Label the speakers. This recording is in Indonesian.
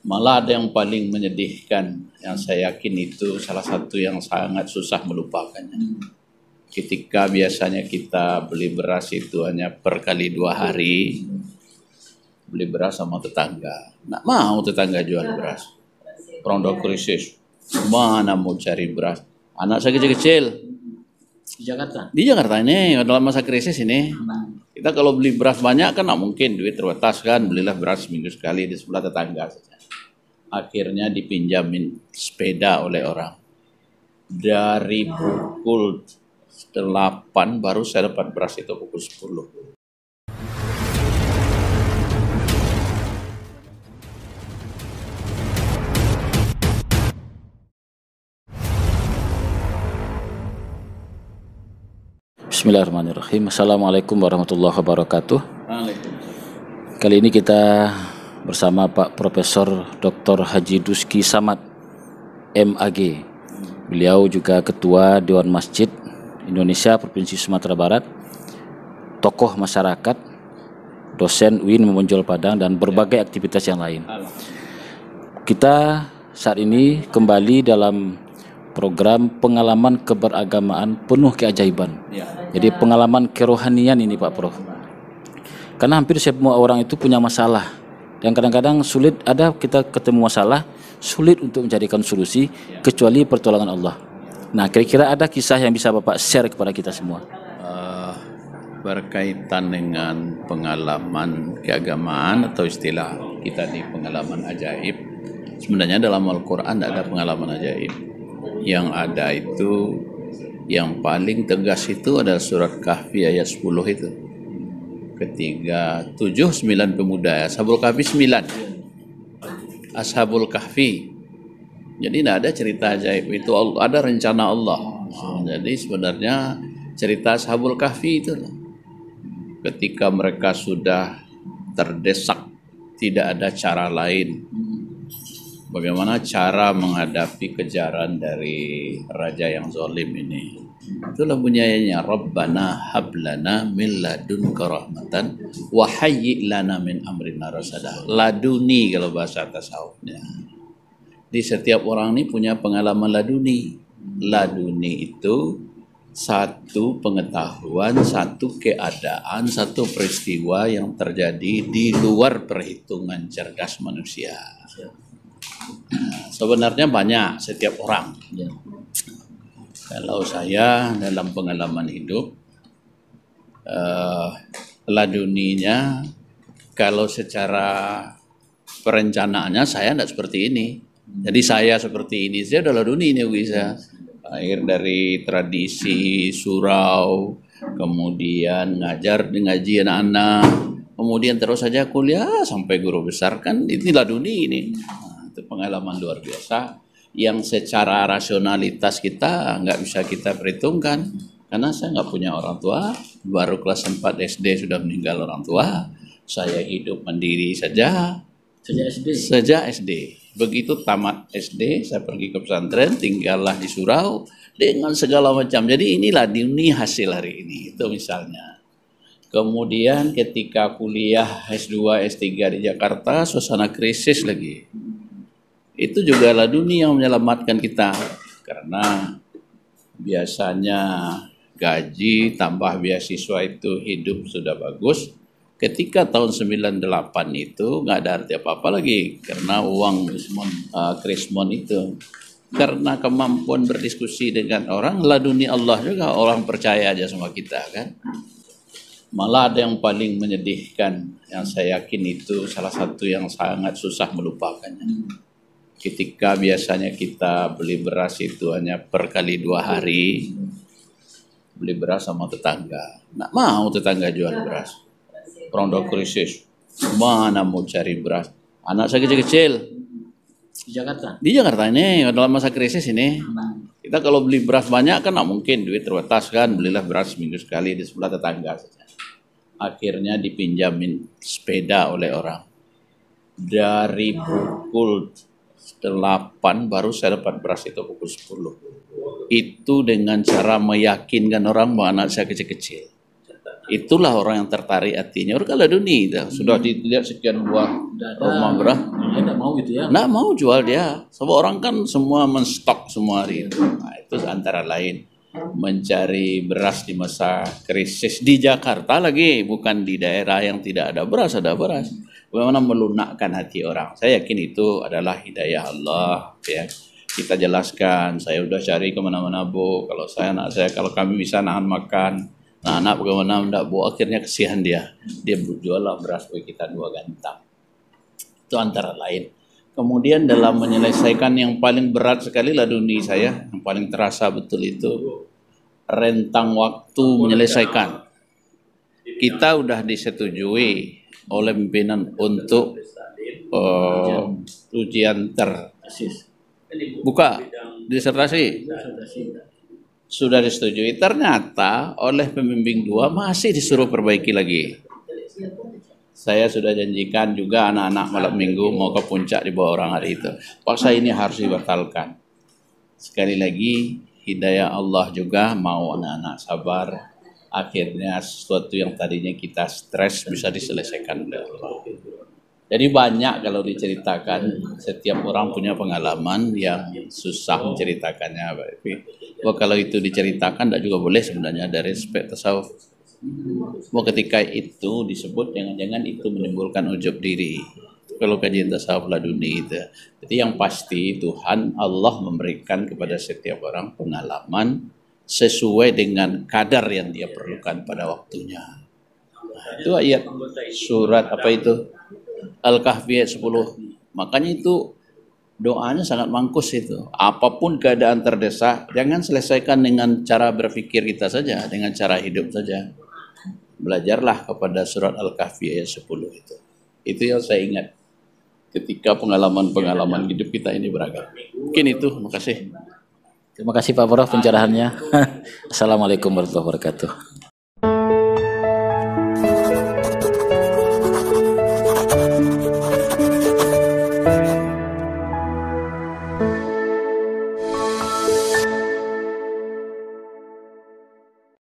Speaker 1: Malah ada yang paling menyedihkan, yang saya yakin itu salah satu yang sangat susah melupakannya. Ketika biasanya kita beli beras itu hanya per kali 2 hari, beli beras sama tetangga. Nggak mau tetangga jual beras. Orang udah krisis, mana mau cari beras? Anak saya kecil-kecil. Di Jakarta ini, dalam masa krisis ini. Kita kalau beli beras banyak kan nggak mungkin, duit terbatas kan. Belilah beras seminggu sekali di sebelah tetangga saja. Akhirnya dipinjamin sepeda oleh orang. Dari pukul 8 baru saya dapat beras itu pukul 10.
Speaker 2: Bismillahirrahmanirrahim. Assalamualaikum warahmatullahi wabarakatuh.
Speaker 1: Waalaikumsalam.
Speaker 2: Kali ini kita bersama Pak Profesor Dr. Haji Duski Samad MAG. Beliau juga Ketua Dewan Masjid Indonesia Provinsi Sumatera Barat, tokoh masyarakat, dosen UIN Memonjol Padang, dan berbagai aktivitas yang lain. Kita saat ini kembali dalam program pengalaman keberagamaan penuh keajaiban. Jadi pengalaman kerohanian ini Pak Prof. Karena hampir semua orang itu punya masalah. Dan kadang-kadang sulit, ada kita ketemu masalah, sulit untuk mencarikan solusi kecuali pertolongan Allah. Nah, kira-kira ada kisah yang bisa Bapak share kepada kita semua?
Speaker 1: Berkaitan dengan pengalaman keagamaan atau istilah kita di pengalaman ajaib. Sebenarnya dalam Al-Quran tidak ada pengalaman ajaib. Yang ada itu, yang paling tegas itu adalah surat Kahfi ayat 10 itu. Ketiga, 7, 9 pemuda. Ashabul Kahfi 9. Ashabul Kahfi. Jadi tidak ada cerita ajaib itu, ada rencana Allah. Jadi sebenarnya cerita Ashabul Kahfi itu, ketika mereka sudah terdesak, tidak ada cara lain. Bagaimana cara menghadapi kejaran dari raja yang zalim ini? Itulah bunyinya, Rabbana hablana min ladunka rahmatan wa hayyi lana min amrina rasada. Laduni kalau bahasa tasawufnya. Di setiap orang ini punya pengalaman laduni. Laduni itu satu pengetahuan, satu keadaan, satu peristiwa yang terjadi di luar perhitungan cerdas manusia. Sebenarnya banyak setiap orang. Kalau saya dalam pengalaman hidup, laduninya kalau secara perencanaannya saya tidak seperti ini. Jadi saya seperti ini, saya adalah laduni ini bisa. Akhir dari tradisi surau, kemudian ngajar di ngaji anak-anak, kemudian terus saja kuliah sampai guru besar, kan ini laduni ini. Itu pengalaman luar biasa yang secara rasionalitas kita nggak bisa kita perhitungkan, karena saya nggak punya orang tua, baru kelas 4 SD sudah meninggal orang tua, saya hidup mandiri saja sejak SD. Begitu tamat SD saya pergi ke pesantren, tinggallah di surau dengan segala macam. Jadi inilah ini hasil hari ini, itu misalnya. Kemudian ketika kuliah S2 S3 di Jakarta, suasana krisis lagi. Itu juga laduni yang menyelamatkan kita, karena biasanya gaji tambah beasiswa itu hidup sudah bagus. Ketika tahun 98 itu nggak ada arti apa-apa lagi, karena uang krismon itu. Karena kemampuan berdiskusi dengan orang, laduni Allah juga, orang percaya aja sama kita kan. Malah ada yang paling menyedihkan, yang saya yakin itu salah satu yang sangat susah melupakannya. Ketika biasanya kita beli beras itu hanya per kali 2 hari, beli beras sama tetangga. Nggak mau tetangga jual beras. Orang udah krisis, mana mau cari beras? Anak saya kecil-kecil. Di Jakarta ini, dalam masa krisis ini. Kita kalau beli beras banyak kan nggak mungkin, duit terbatas kan. Belilah beras seminggu sekali di sebelah tetangga saja. Akhirnya dipinjamin sepeda oleh orang. Dari pukul 8 baru saya dapat beras itu pukul 10. Itu dengan cara meyakinkan orang bahwa anak saya kecil-kecil. Itulah orang yang tertarik hatinya. Orang kalau dunia sudah dilihat sekian buah rumah beras,
Speaker 2: Nggak mau gitu ya?
Speaker 1: Nggak mau jual dia. Sebab orang kan semua menstok semua hari itu. Nah, itu antara lain mencari beras di masa krisis di Jakarta lagi, bukan di daerah yang tidak ada beras, ada beras. Bagaimana melunakkan hati orang. Saya yakin itu adalah hidayah Allah, ya. Kita jelaskan, saya udah cari kemana-mana Bu, kalau saya anak saya, kalau kami bisa nahan makan. Nah, anak bagaimana enggak Bu, akhirnya kesian dia jual lah beras bagi kita 2 gantang. Itu antara lain. Kemudian dalam menyelesaikan yang paling berat sekali laduni saya, yang paling terasa betul itu rentang waktu menyelesaikan. Kita udah disetujui oleh pimpinan untuk ujian buka disertasi. Sudah disetujui, ternyata oleh pembimbing 2 masih disuruh perbaiki lagi. Saya sudah janjikan juga anak-anak malam minggu mau ke puncak di bawah orang hari itu. Paksa ini harus dibatalkan. Sekali lagi, hidayah Allah juga mau anak-anak sabar. Akhirnya sesuatu yang tadinya kita stres bisa diselesaikan oleh Allah. Jadi banyak kalau diceritakan, setiap orang punya pengalaman yang susah menceritakannya. Kalau itu diceritakan tidak juga boleh sebenarnya dari aspek tasawuf. Ketika itu disebut jangan-jangan itu menimbulkan ujub diri. Kalau kajian tasawuf laduni itu. Jadi yang pasti Tuhan Allah memberikan kepada setiap orang pengalaman sesuai dengan kadar yang dia perlukan pada waktunya. Nah, itu ayat surat apa itu? Al-Kahfi ayat 10. Makanya itu doanya sangat mangkus itu. Apapun keadaan terdesak, jangan selesaikan dengan cara berpikir kita saja, dengan cara hidup saja. Belajarlah kepada surat Al-Kahfi ayat 10 itu. Itu yang saya ingat ketika pengalaman-pengalaman hidup kita ini beragam. Mungkin itu, terima kasih.
Speaker 2: Terima kasih Pak Prof pencerahannya. Assalamualaikum warahmatullahi wabarakatuh.